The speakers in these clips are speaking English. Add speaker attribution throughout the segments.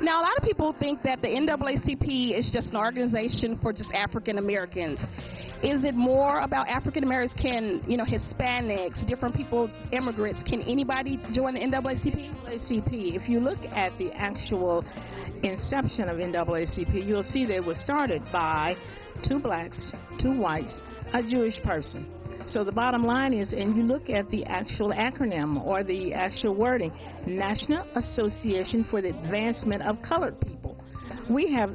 Speaker 1: Now, a lot of people think that the NAACP is just an organization for just African Americans. Is it more about African Americans? Can, Hispanics, different people, immigrants, can anybody join the NAACP?
Speaker 2: NAACP, if you look at the actual inception of NAACP, you'll see that it was started by 2 blacks, 2 whites, a Jewish person. So the bottom line is, and you look at the actual acronym or the actual wording, National Association for the Advancement of Colored People. We have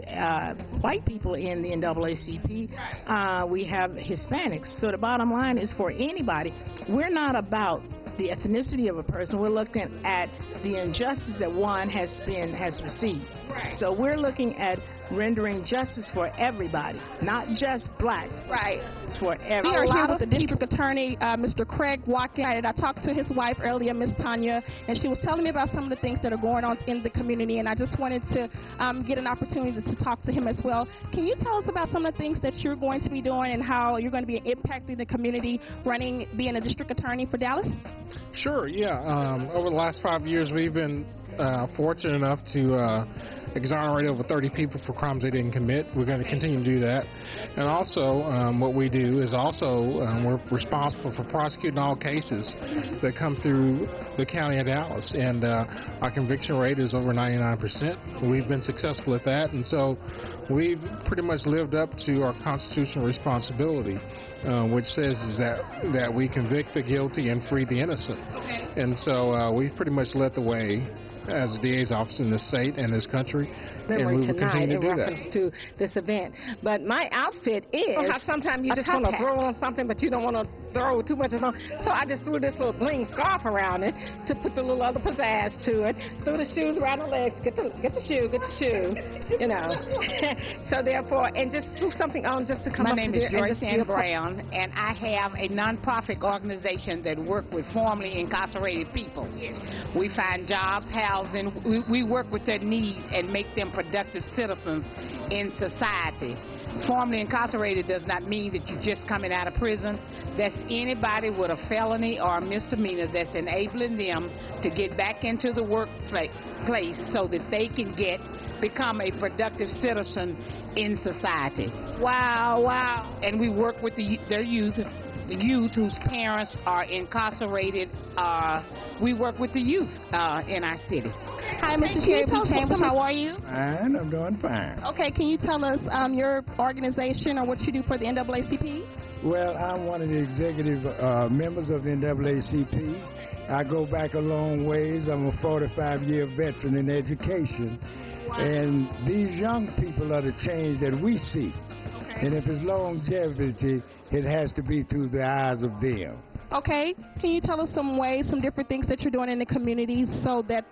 Speaker 2: white people in the NAACP. We have Hispanics. So the bottom line is for anybody. We're not about the ethnicity of a person. We're looking at the injustice that one has received.
Speaker 1: Right.
Speaker 2: So we're looking at rendering justice for everybody, not just blacks.
Speaker 1: Right.
Speaker 2: It's for everybody.
Speaker 1: We are here with the district attorney, Mr. Craig Watkins. I talked to his wife earlier, Ms. Tanya, and she was telling me about some of the things that are going on in the community, and I just wanted to get an opportunity to talk to him as well. Can you tell us about some of the things that you're going to be doing and how you're going to be impacting the community being a district attorney for Dallas?
Speaker 3: Sure, yeah. Over the last 5 years, we've been fortunate enough to exonerate over 30 people for crimes they didn't commit. We're going to continue to do that. And also, what we do is we're responsible for prosecuting all cases that come through the county of Dallas. And our conviction rate is over 99%. We've been successful at that. And so we've pretty much lived up to our constitutional responsibility, which says is that we convict the guilty and free the innocent.
Speaker 1: Okay.
Speaker 3: And so we've pretty much led the way as a DA's office in this state and this country, and we will continue to do that.
Speaker 4: In reference to this event. But my outfit is sometimes you just want to throw on something, but you don't want to throw too much on. So I just threw this little bling scarf around it to put the little other pizzazz to it. Threw the shoes around the legs. Get the shoe. So therefore, and just threw something on just to come up.
Speaker 5: My name is Joyce Ann Brown, and I have a nonprofit organization that works with formerly incarcerated people. We find jobs, housing. We work with their needs and make them productive citizens in society. Formerly incarcerated does not mean that you're just coming out of prison. That's anybody with a felony or a misdemeanor that's enabling them to get back into the workplace so that they can become a productive citizen in society.
Speaker 1: Wow, wow.
Speaker 5: And we work with their youth. The youth whose parents are incarcerated, we work with the youth in our city.
Speaker 1: Hi, Mr. Sherry B. Chambers. How are you?
Speaker 6: Fine, I'm doing fine.
Speaker 1: Okay, can you tell us your organization or what you do for the NAACP?
Speaker 6: Well, I'm one of the executive members of the NAACP. I go back a long ways. I'm a 45-year veteran in education. Wow. And these young people are the change that we see. Okay. And if it's longevity, it has to be through the eyes of them.
Speaker 1: Okay, can you tell us some different things that you're doing in the community so that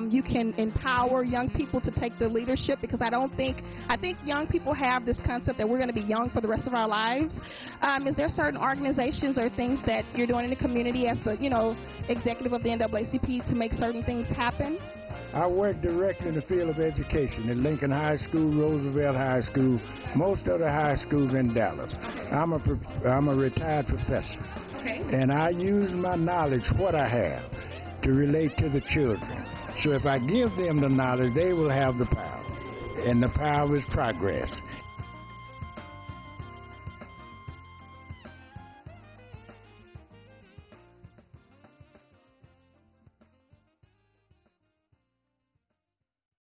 Speaker 1: you can empower young people to take the leadership? Because I think young people have this concept that we're going to be young for the rest of our lives. Is there certain organizations or things that you're doing in the community as the, executive of the NAACP to make certain things happen?
Speaker 6: I work directly in the field of education at Lincoln High School, Roosevelt High School, most of the high schools in Dallas. I'm a retired professor.
Speaker 1: Okay.
Speaker 6: And I use my knowledge, what I have, to relate to the children. So if I give them the knowledge, they will have the power. And the power is progress.